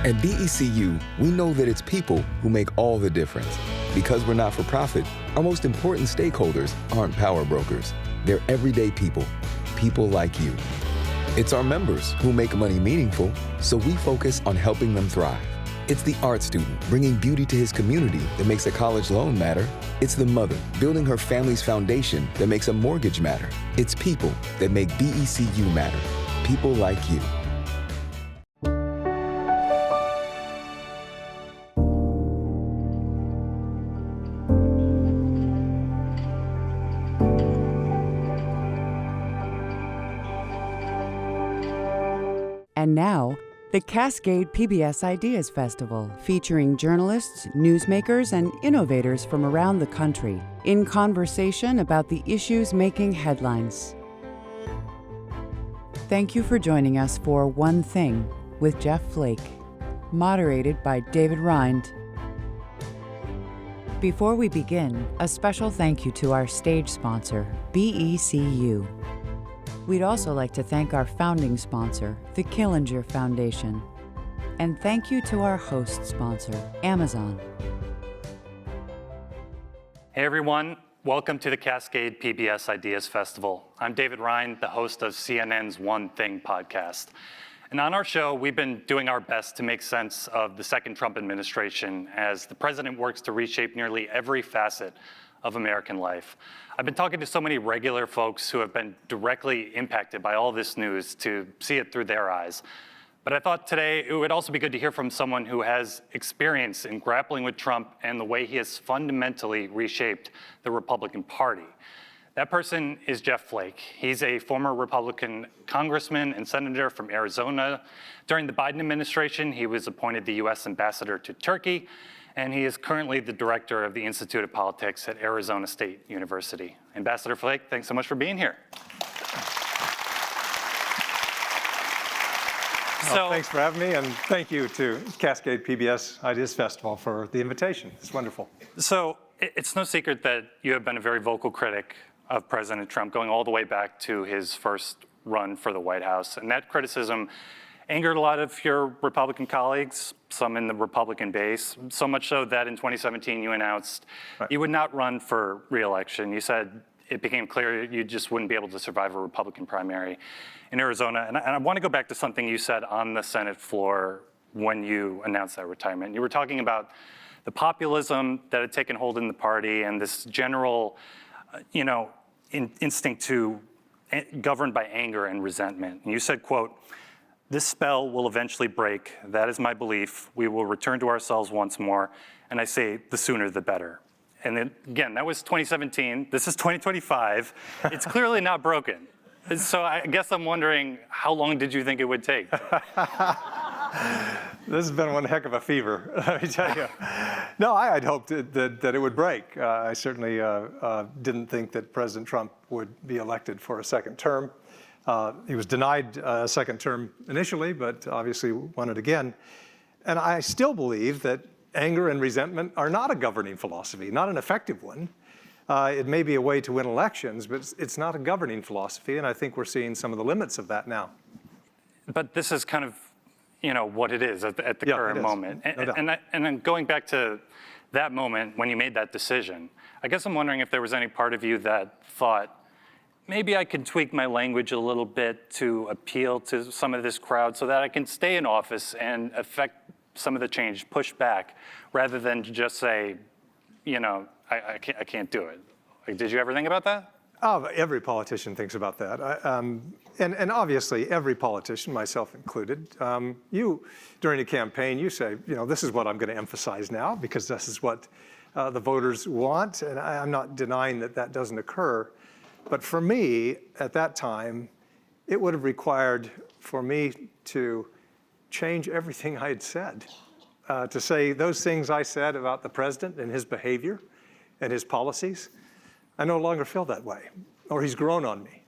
At BECU, we know that it's people who make all the difference. Because we're not for profit, our most important stakeholders aren't power brokers. They're everyday people, people like you. It's our members who make money meaningful, so we focus on helping them thrive. It's the art student bringing beauty to his community that makes a college loan matter. It's the mother building her family's foundation that makes a mortgage matter. It's people that make BECU matter. People like you. And now, the Cascade PBS Ideas Festival, featuring journalists, newsmakers, and innovators from around the country in conversation about the issues making headlines. Thank you for joining us for One Thing with Jeff Flake, moderated by David Rind. Before we begin, a special thank you to our stage sponsor, BECU. We'd also like to thank our founding sponsor, the Killinger Foundation. And thank you to our host sponsor, Amazon. Hey everyone, welcome to the Cascade PBS Ideas Festival. I'm David Rind, the host of CNN's One Thing podcast. And on our show, we've been doing our best to make sense of the second Trump administration as the president works to reshape nearly every facet of American life. I've been talking to so many regular folks who have been directly impacted by all this news to see it through their eyes. But I thought today it would also be good to hear from someone who has experience in grappling with Trump and the way he has fundamentally reshaped the Republican Party. That person is Jeff Flake. He's a former Republican congressman and senator from Arizona. During the Biden administration, he was appointed the U.S. ambassador to Turkey, and he is currently the director of the Institute of Politics at Arizona State University. Ambassador Flake, thanks so much for being here. Well, thanks for having me, and thank you to Cascade PBS Ideas Festival for the invitation. It's wonderful. So it's no secret that you have been a very vocal critic of President Trump, going all the way back to his first run for the White House. And that criticism angered a lot of your Republican colleagues, some in the Republican base, so much so that in 2017 you announced you would not run for re-election. You said it became clear you just wouldn't be able to survive a Republican primary in Arizona. And I want to go back to something you said on the Senate floor when you announced that retirement. You were talking about the populism that had taken hold in the party and this general, instinct to govern by anger and resentment. And you said, quote, "This spell will eventually break. That is my belief. We will return to ourselves once more. And I say, the sooner the better." And then, again, that was 2017. This is 2025. It's clearly not broken. So I guess I'm wondering, how long did you think it would take? This has been one heck of a fever, let me tell you. No, I had hoped that it would break. I certainly didn't think that President Trump would be elected for a second term. He was denied a second term initially, but obviously won it again. And I still believe that anger and resentment are not a governing philosophy, not an effective one. It may be a way to win elections, but it's not a governing philosophy, and I think we're seeing some of the limits of that now. But this is kind of, what it is at the current moment. And then going back to that moment when you made that decision, I guess I'm wondering if there was any part of you that thought, maybe I could tweak my language a little bit to appeal to some of this crowd so that I can stay in office and affect some of the change, push back, rather than just say, I can't do it. Like, did you ever think about that? Oh, every politician thinks about that. And obviously every politician, myself included, you, during a campaign, you say, this is what I'm going to emphasize now because this is what the voters want. And I'm not denying that that doesn't occur. But for me, at that time, it would have required for me to change everything I had said, to say those things I said about the president and his behavior and his policies. I no longer feel that way, or he's grown on me.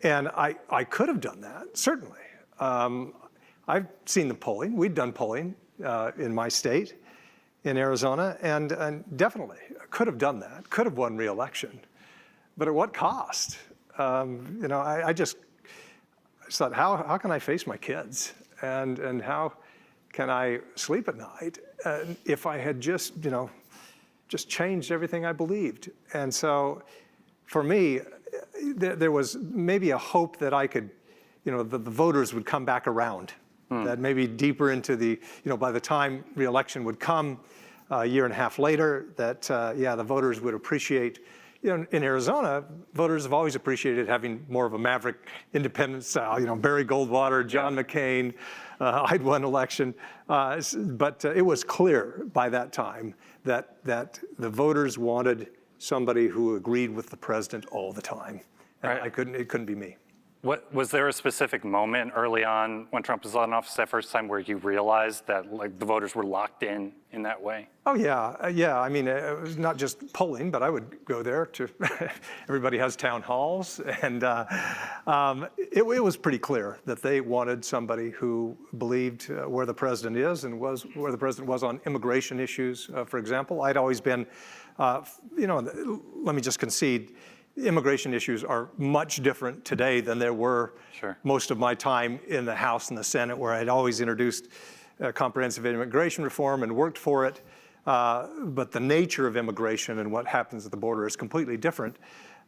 And I could have done that, certainly. I've seen the polling. We'd done polling in my state, in Arizona, and definitely could have done that, could have won re-election. But at what cost? I just thought, how can I face my kids? And how can I sleep at night if I had just changed everything I believed? And so for me, there was maybe a hope that I could, that the voters would come back around, that maybe deeper into the, by the time re-election would come a year and a half later, that, the voters would appreciate. In Arizona, voters have always appreciated having more of a maverick independent style. Barry Goldwater, John McCain, I'd won election. But it was clear by that time that the voters wanted somebody who agreed with the president all the time. And Right. it couldn't be me. Was there a specific moment early on when Trump was in office that first time where you realized that the voters were locked in that way? Oh yeah. I mean, it was not just polling, but I would go there to. Everybody has town halls, and it was pretty clear that they wanted somebody who believed where the president is and was where the president was on immigration issues, for example. I'd always been, let me just concede. Immigration issues are much different today than there were most of my time in the House and the Senate, where I'd always introduced comprehensive immigration reform and worked for it. But the nature of immigration and what happens at the border is completely different.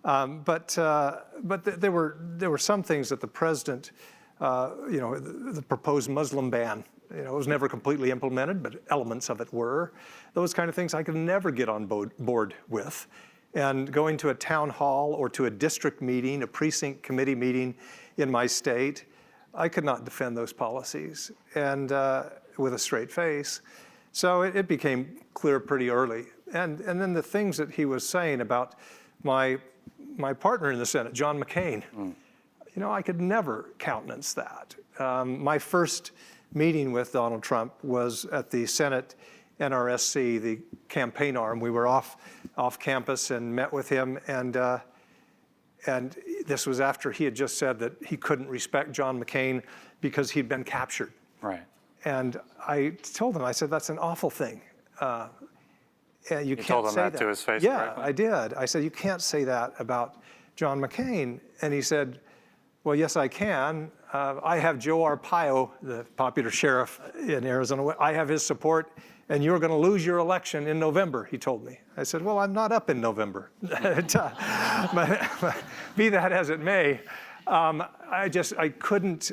But there were some things that the president, the proposed Muslim ban, it was never completely implemented, but elements of it were. Those kind of things I could never get on board with. And going to a town hall or to a district meeting, a precinct committee meeting in my state, I could not defend those policies and with a straight face. So it became clear pretty early. And then the things that he was saying about my partner in the Senate, John McCain, I could never countenance that. My first meeting with Donald Trump was at the Senate NRSC, the campaign arm. We were off campus and met with him, and this was after he had just said that he couldn't respect John McCain because he'd been captured. Right. And I told him, I said, that's an awful thing. You can't told him say that to his face? Yeah, directly? I did. I said, you can't say that about John McCain. And he said, well, yes, I can. I have Joe Arpaio, the popular sheriff in Arizona. I have his support. And you're going to lose your election in November, he told me. I said, well, I'm not up in November. But be that as it may, I couldn't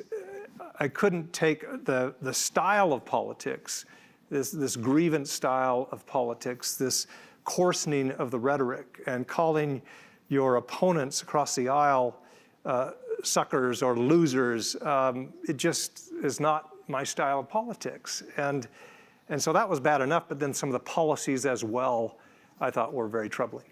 take the style of politics, this grievance style of politics, this coarsening of the rhetoric, and calling your opponents across the aisle suckers or losers. It just is not my style of politics. And so that was bad enough, but then some of the policies as well, I thought were very troubling.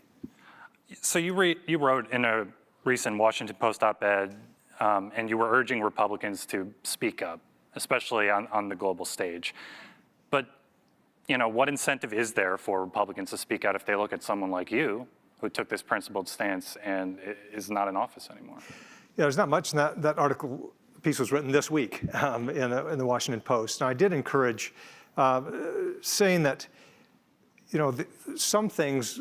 So you wrote in a recent Washington Post op-ed, and you were urging Republicans to speak up, especially on the global stage. But, what incentive is there for Republicans to speak out if they look at someone like you, who took this principled stance and is not in office anymore? Yeah, there's not much in that article. Piece was written this week in the Washington Post. And I did encourage saying that, some things,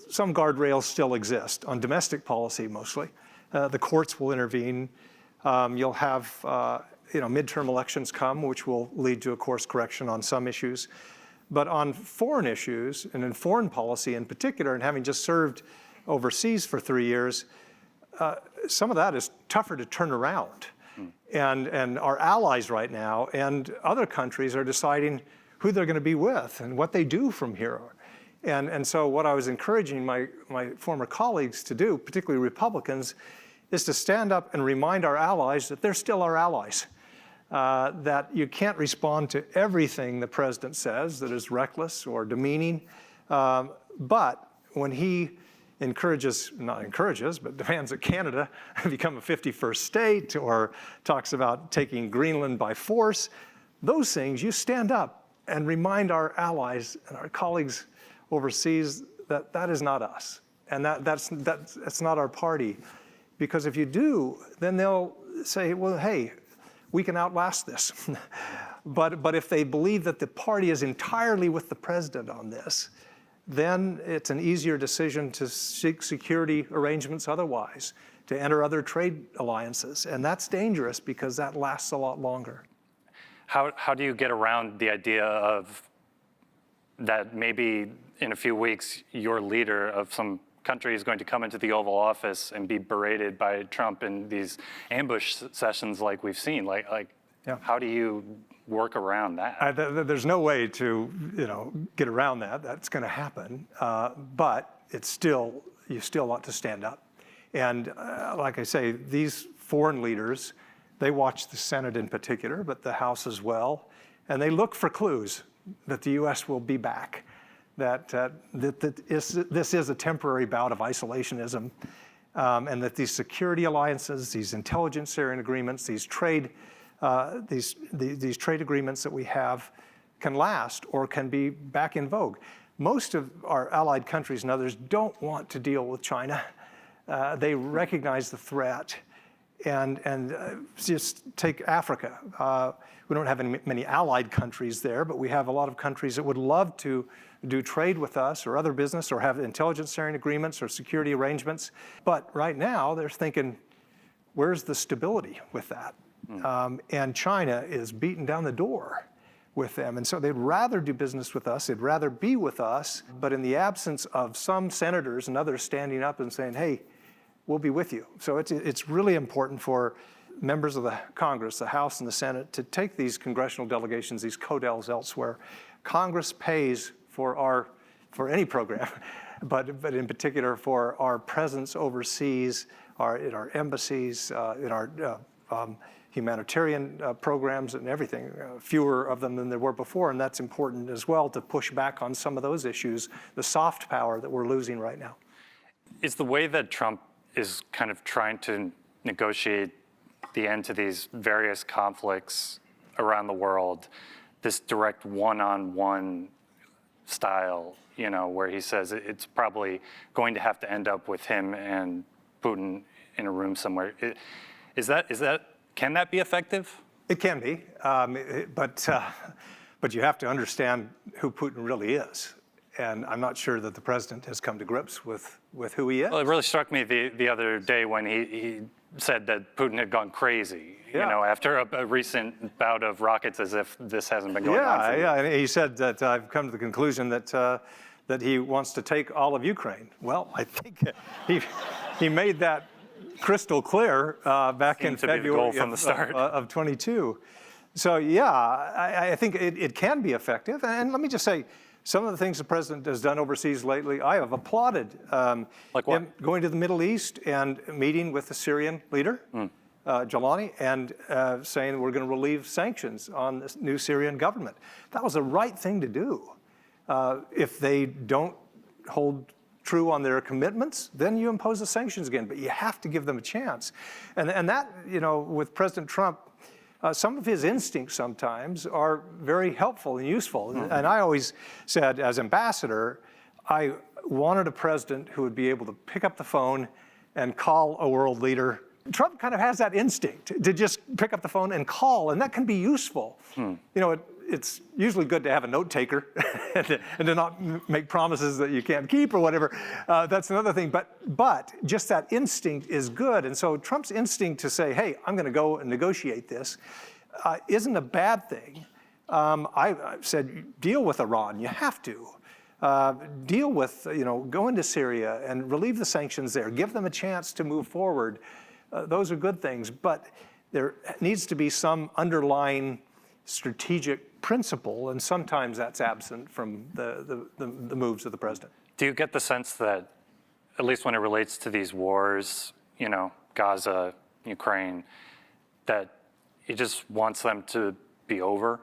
some guardrails still exist on domestic policy mostly. The courts will intervene. You'll have, midterm elections come, which will lead to a course correction on some issues. But on foreign issues, and in foreign policy in particular, and having just served overseas for 3 years, some of that is tougher to turn around. And our allies right now and other countries are deciding who they're going to be with and what they do from here. And so what I was encouraging my former colleagues to do, particularly Republicans, is to stand up and remind our allies that they're still our allies, that you can't respond to everything the president says that is reckless or demeaning. But when he not encourages, but demands that Canada become a 51st state or talks about taking Greenland by force, those things, you stand up and remind our allies and our colleagues overseas that that is not us, and that's not our party. Because if you do, then they'll say, well, hey, we can outlast this. But if they believe that the party is entirely with the president on this, then it's an easier decision to seek security arrangements otherwise, to enter other trade alliances. And that's dangerous because that lasts a lot longer. how do you get around the idea of that maybe in a few weeks your leader of some country is going to come into the Oval Office and be berated by Trump in these ambush sessions like we've seen? How do you work around that? There's no way to get around that. That's going to happen, but you still want to stand up. And like I say, these foreign leaders, they watch the Senate in particular, but the House as well, and they look for clues that the U.S. will be back, that this is a temporary bout of isolationism, and that these security alliances, these intelligence sharing agreements, these trade agreements that we have can last or can be back in vogue. Most of our allied countries and others don't want to deal with China. They recognize the threat. And just take Africa. We don't have many allied countries there, but we have a lot of countries that would love to do trade with us or other business or have intelligence sharing agreements or security arrangements. But right now, they're thinking, where's the stability with that? And China is beating down the door with them. And so they'd rather do business with us. They'd rather be with us. But in the absence of some senators and others standing up and saying, hey, we'll be with you. So it's really important for members of the Congress, the House and the Senate, to take these congressional delegations, these CODELs elsewhere. Congress pays for any program, but in particular for our presence overseas, in our embassies, in our humanitarian programs and everything, fewer of them than there were before. And that's important as well to push back on some of those issues, the soft power that we're losing right now. Is the way that Trump is kind of trying to negotiate the end to these various conflicts around the world, this direct one-on-one style, where he says it's probably going to have to end up with him and Putin in a room somewhere. Can that be effective? It can be, but you have to understand who Putin really is. And I'm not sure that the president has come to grips with who he is. Well, it really struck me the other day when he said that Putin had gone crazy, after a recent bout of rockets, as if this hasn't been going on for years. Yeah, and he said that I've come to the conclusion that he wants to take all of Ukraine. Well, I think he made that crystal clear back in February of 22. So yeah, I think it can be effective. And let me just say, some of the things the president has done overseas lately, I have applauded. Like what? Him going to the Middle East and meeting with the Syrian leader, Jalani, and saying we're going to relieve sanctions on this new Syrian government. That was the right thing to do. If they don't hold true on their commitments, then you impose the sanctions again. But you have to give them a chance. And that, with President Trump, some of his instincts sometimes are very helpful and useful. And I always said, as ambassador, I wanted a president who would be able to pick up the phone and call a world leader. Trump kind of has that instinct to just pick up the phone and call, and that can be useful. It's usually good to have a note taker and to not make promises that you can't keep or whatever. That's another thing. But just that instinct is good. And so Trump's instinct to say, hey, I'm going to go and negotiate this isn't a bad thing. I said, deal with Iran. You have to. Deal with, go into Syria and relieve the sanctions there. Give them a chance to move forward. Those are good things. But there needs to be some underlying strategic principle, and sometimes that's absent from the moves of the president. Do you get the sense that, at least when it relates to these wars, Gaza, Ukraine, that he just wants them to be over,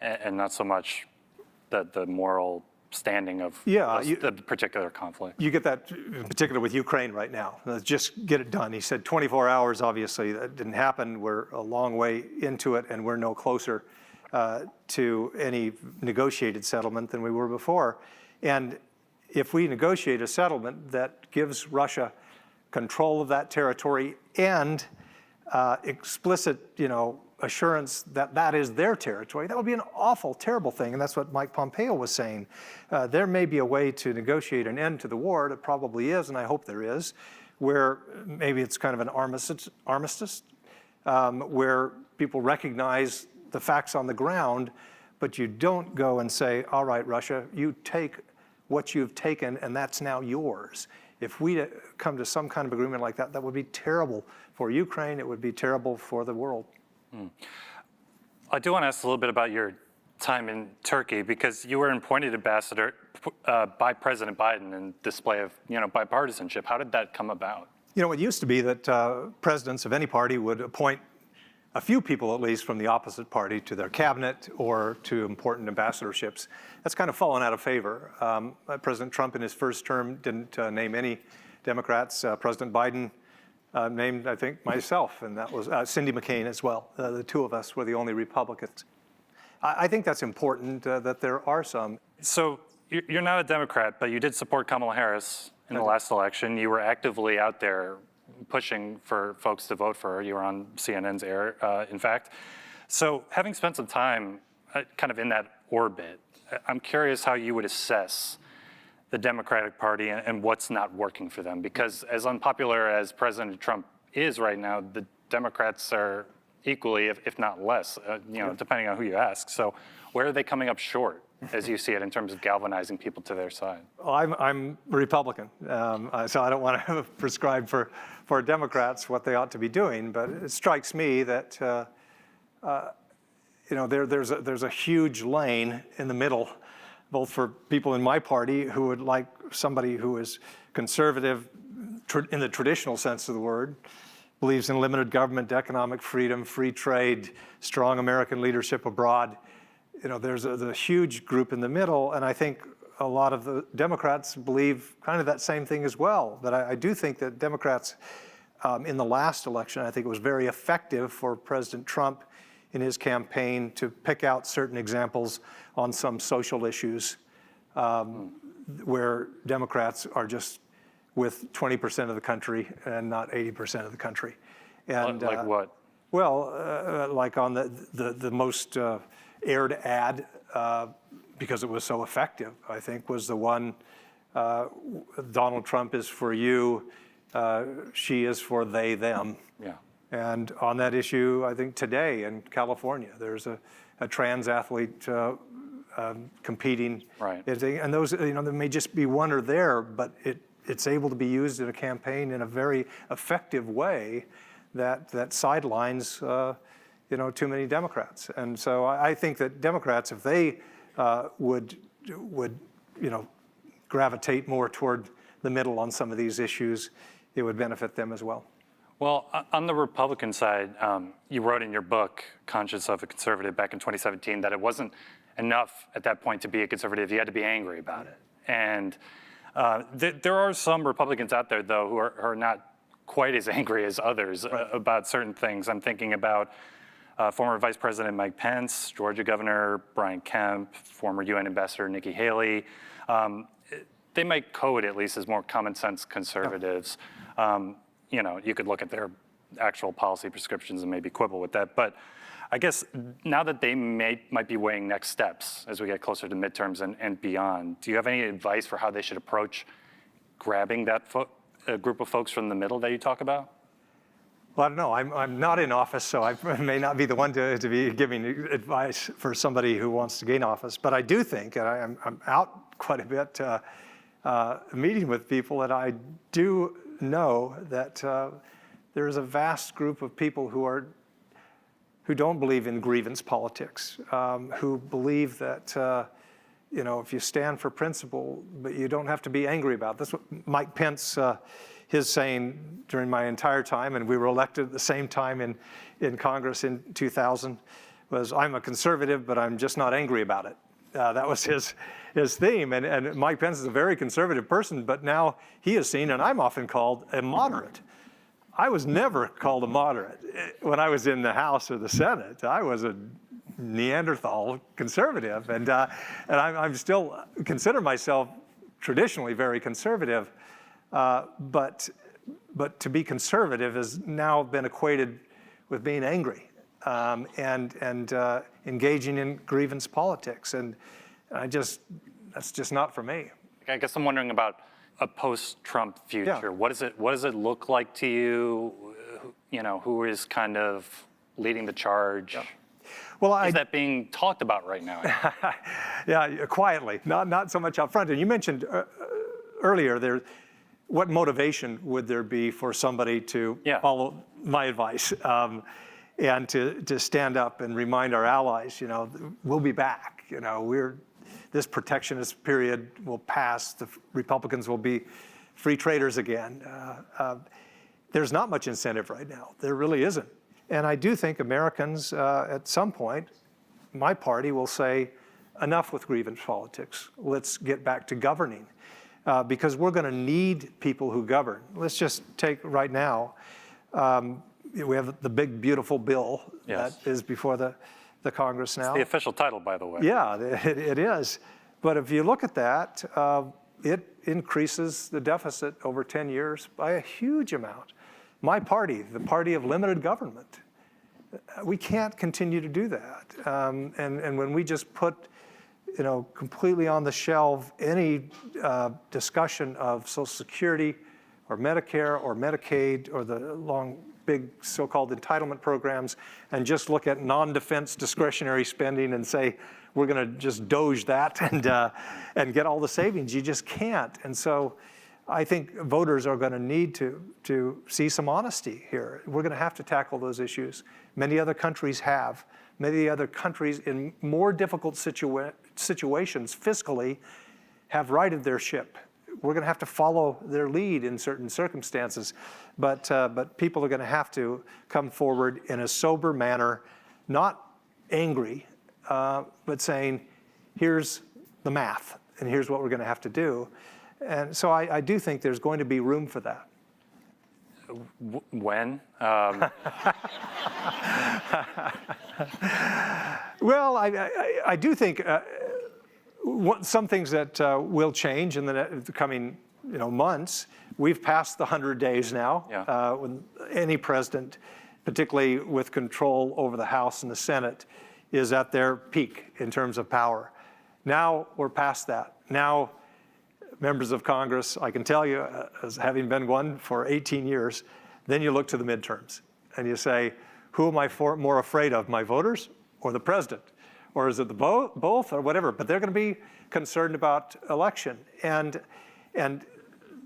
and not so much the moral standing of the particular conflict? You get that in particular with Ukraine right now. Just get it done. He said 24 hours, obviously, that didn't happen. We're a long way into it, and we're no closer to any negotiated settlement than we were before. And if we negotiate a settlement that gives Russia control of that territory and explicit, assurance that that is their territory, that would be an awful, terrible thing. And that's what Mike Pompeo was saying. There may be a way to negotiate an end to the war. There probably is, and I hope there is, where maybe it's kind of an armistice, where people recognize the facts on the ground, but you don't go and say, all right, Russia, you take what you've taken and that's now yours. If we come to some kind of agreement like that, that would be terrible for Ukraine. It would be terrible for the world. I do want to ask a little bit about your time in Turkey, because you were an appointed ambassador by President Biden in display of, bipartisanship. How did that come about? It used to be that presidents of any party would appoint a few people, at least, from the opposite party to their cabinet or to important ambassadorships. That's kind of fallen out of favor. President Trump in his first term didn't name any Democrats. President Biden named, I think, myself, and that was Cindy McCain as well. The two of us were the only Republicans. I think that's important that there are some. So you're not a Democrat, but you did support Kamala Harris in the last election. You were actively out there pushing for folks to vote for her. You were on CNN's air, in fact. So having spent some time kind of in that orbit, I'm curious how you would assess the Democratic Party and what's not working for them. Because as unpopular as President Trump is right now, the Democrats are equally, if not less, depending on who you ask. So where are they coming up short, as you see it, in terms of galvanizing people to their side? Well, I'm a Republican, so I don't want to prescribe for Democrats what they ought to be doing. But it strikes me that there's a huge lane in the middle, both for people in my party who would like somebody who is conservative in the traditional sense of the word, believes in limited government, economic freedom, free trade, strong American leadership abroad. There's a huge group in the middle, and I think a lot of the Democrats believe kind of that same thing as well. But I do think that Democrats, in the last election, I think it was very effective for President Trump in his campaign to pick out certain examples on some social issues where Democrats are just with 20% of the country and not 80% of the country. And like what? Well, like on the most aired ad, because it was so effective, I think, was the one, Donald Trump is for you, she is for they, them. Yeah. And on that issue, I think today in California, there's a trans athlete competing. Right. And those, there may just be one or there, but it's able to be used in a campaign in a very effective way that sidelines, too many Democrats. And so I think that Democrats, if they would gravitate more toward the middle on some of these issues, it would benefit them as well. Well, on the Republican side, you wrote in your book, Conscience of a Conservative, back in 2017, that it wasn't enough at that point to be a conservative. You had to be angry about it. And there are some Republicans out there, though, who are not quite as angry as others about certain things. I'm thinking about former Vice President Mike Pence, Georgia Governor Brian Kemp, former UN Ambassador Nikki Haley. They might code, at least, as more common sense conservatives. You could look at their actual policy prescriptions and maybe quibble with that. But I guess now that they might be weighing next steps as we get closer to midterms and beyond, do you have any advice for how they should approach grabbing that group of folks from the middle that you talk about? Well, I don't know. I'm not in office, so I may not be the one to be giving advice for somebody who wants to gain office. But I do think, and I'm out quite a bit meeting with people, and I do know that there is a vast group of people who don't believe in grievance politics, who believe that if you stand for principle, but you don't have to be angry about it. That's what Mike Pence, his saying during my entire time, and we were elected at the same time in Congress in 2000, was, I'm a conservative, but I'm just not angry about it. That was his theme. And Mike Pence is a very conservative person, but now he is seen, and I'm often called a moderate. I was never called a moderate. When I was in the House or the Senate, I was a Neanderthal conservative, and I'm still consider myself traditionally very conservative, but to be conservative has now been equated with being angry and engaging in grievance politics, and that's just not for me. I guess I'm wondering about a post-Trump future. Yeah. What does it look like to you? Who is kind of leading the charge? Yeah. Well, Is that being talked about right now? yeah, quietly, not so much up front. And you mentioned earlier what motivation would there be for somebody to follow my advice and to stand up and remind our allies, we'll be back. This protectionist period will pass. The Republicans will be free traders again. There's not much incentive right now. There really isn't. And I do think Americans, at some point, my party will say, enough with grievance politics. Let's get back to governing. Because we're going to need people who govern. Let's just take right now, we have the big, beautiful bill that is before the Congress now. It's the official title, by the way. Yeah, it is. But if you look at that, it increases the deficit over 10 years by a huge amount. My party, the party of limited government, we can't continue to do that. And when we just put completely on the shelf any discussion of Social Security or Medicare or Medicaid or the long, big so-called entitlement programs and just look at non-defense discretionary spending and say, we're going to just doge that and get all the savings. You just can't. And so I think voters are going to need to see some honesty here. We're going to have to tackle those issues. Many other countries have. Many other countries in more difficult situations fiscally have righted their ship. We're going to have to follow their lead in certain circumstances, but people are going to have to come forward in a sober manner, not angry, but saying, here's the math, and here's what we're going to have to do. And so I do think there's going to be room for that. When? Well, I do think some things that will change in the coming months. We've passed the 100 days now. When any president, particularly with control over the House and the Senate, is at their peak in terms of power. Now we're past that. Now members of Congress, I can tell you, as having been one for 18 years, then you look to the midterms and you say, who am I more afraid of, my voters or the president? Or is it the both or whatever? But they're going to be concerned about election. And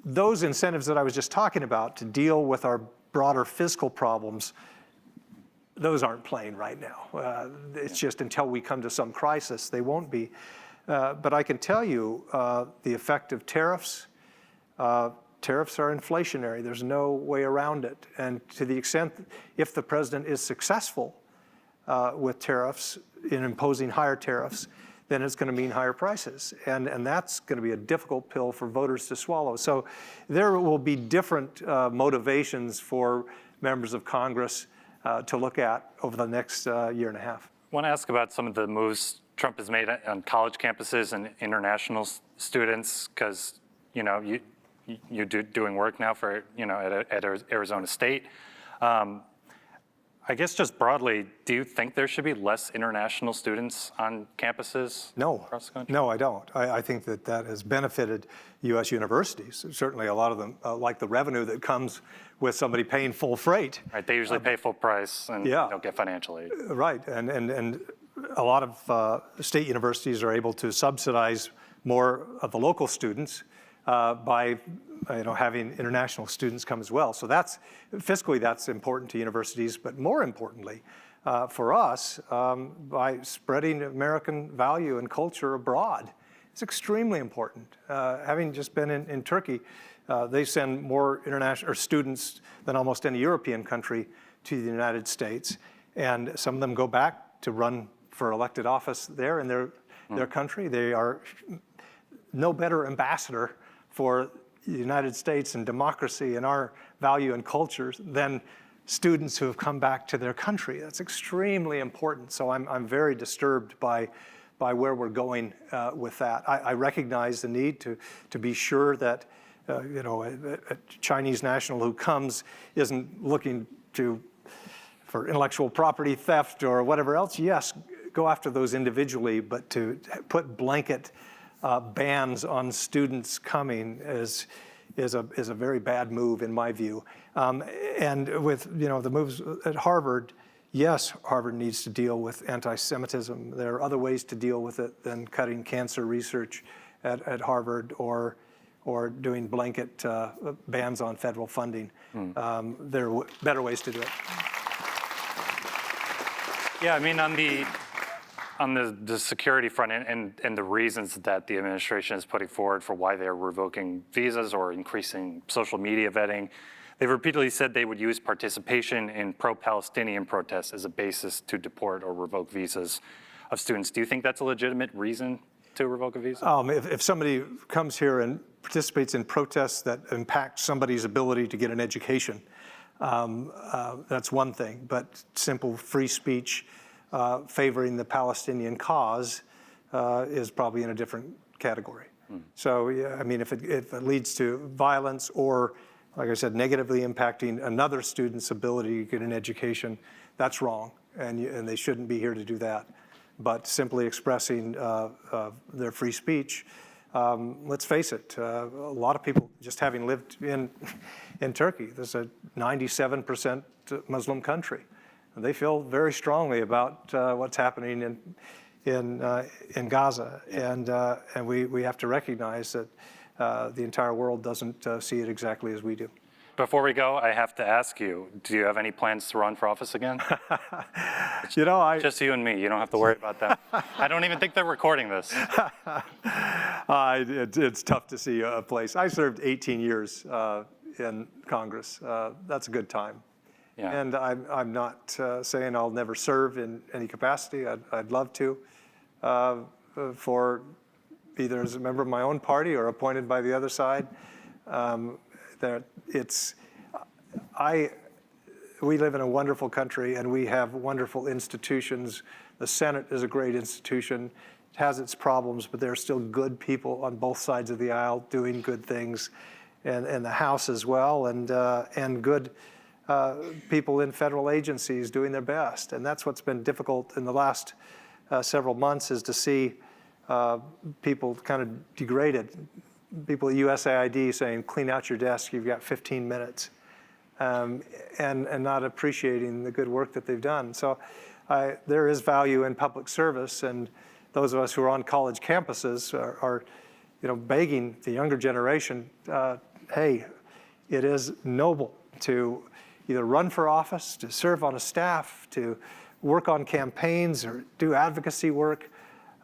those incentives that I was just talking about to deal with our broader fiscal problems, those aren't playing right now. It's just until we come to some crisis, they won't be. But I can tell you the effect of tariffs. Tariffs are inflationary. There's no way around it. And to the extent, if the president is successful with tariffs, in imposing higher tariffs, then it's going to mean higher prices. And that's going to be a difficult pill for voters to swallow. So there will be different motivations for members of Congress to look at over the next year and a half. I want to ask about some of the moves Trump has made on college campuses and international students, because you're doing work now for at Arizona State. I guess just broadly, do you think there should be less international students on campuses across the country? No, I don't. I think that has benefited U.S. universities. Certainly a lot of them like the revenue that comes with somebody paying full freight. Right, they usually pay full price and don't get financial aid. Right, and a lot of state universities are able to subsidize more of the local students by having international students come as well. So that's fiscally that's important to universities, but more importantly for us, by spreading American value and culture abroad, it's extremely important. Having just been in Turkey, they send more international students than almost any European country to the United States, and some of them go back to run for elected office there in their country. They are no better ambassador for the United States and democracy and our value and cultures than students who have come back to their country. That's extremely important. So I'm very disturbed by where we're going with that. I recognize the need to be sure that a Chinese national who comes isn't looking for intellectual property theft or whatever else. Yes, go after those individually, but to put blanket bans on students coming is a very bad move in my view. And with the moves at Harvard, yes, Harvard needs to deal with anti-Semitism. There are other ways to deal with it than cutting cancer research at Harvard or doing blanket bans on federal funding. There are better ways to do it. Yeah, I mean, on the security front and the reasons that the administration is putting forward for why they're revoking visas or increasing social media vetting, they've repeatedly said they would use participation in pro-Palestinian protests as a basis to deport or revoke visas of students. Do you think that's a legitimate reason to revoke a visa? If somebody comes here and participates in protests that impact somebody's ability to get an education, that's one thing. But simple free speech favoring the Palestinian cause is probably in a different category. So, yeah, I mean, if it leads to violence or, like I said, negatively impacting another student's ability to get an education, that's wrong, and they shouldn't be here to do that. But simply expressing their free speech, let's face it, a lot of people, just having lived in Turkey, there's a 97% Muslim country. And they feel very strongly about what's happening in Gaza, and we have to recognize that the entire world doesn't see it exactly as we do. Before we go, I have to ask you, do you have any plans to run for office again? You know, just you and me. You don't have to worry about that. I don't even think they're recording this. It's tough to see a place. I served 18 years in Congress. That's a good time. Yeah. And I'm not saying I'll never serve in any capacity. I'd love to, for either as a member of my own party or appointed by the other side. We live in a wonderful country and we have wonderful institutions. The Senate is a great institution. It has its problems, but there are still good people on both sides of the aisle doing good things, and the House as well, and good people in federal agencies doing their best. And that's what's been difficult in the last several months, is to see people kind of degraded. People at USAID saying, clean out your desk, you've got 15 minutes, and not appreciating the good work that they've done. So there is value in public service, and those of us who are on college campuses are begging the younger generation, hey, it is noble to either run for office, to serve on a staff, to work on campaigns or do advocacy work,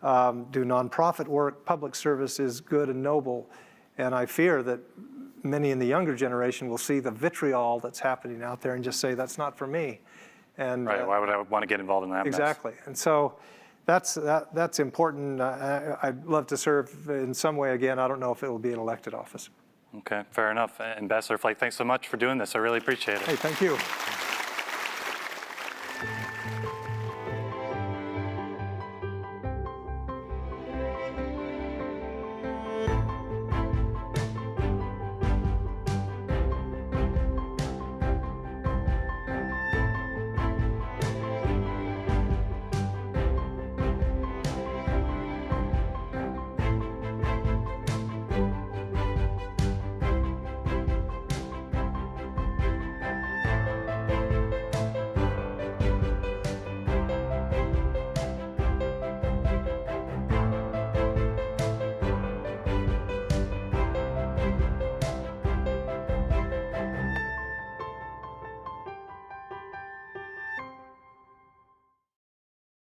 do nonprofit work. Public service is good and noble. And I fear that many in the younger generation will see the vitriol that's happening out there and just say, that's not for me. And right, why would I want to get involved in that exactly. mess? And so that's important. I'd love to serve in some way again. I don't know if it will be an elected office. Okay, fair enough. Ambassador Flake, thanks so much for doing this. I really appreciate it. Hey, thank you.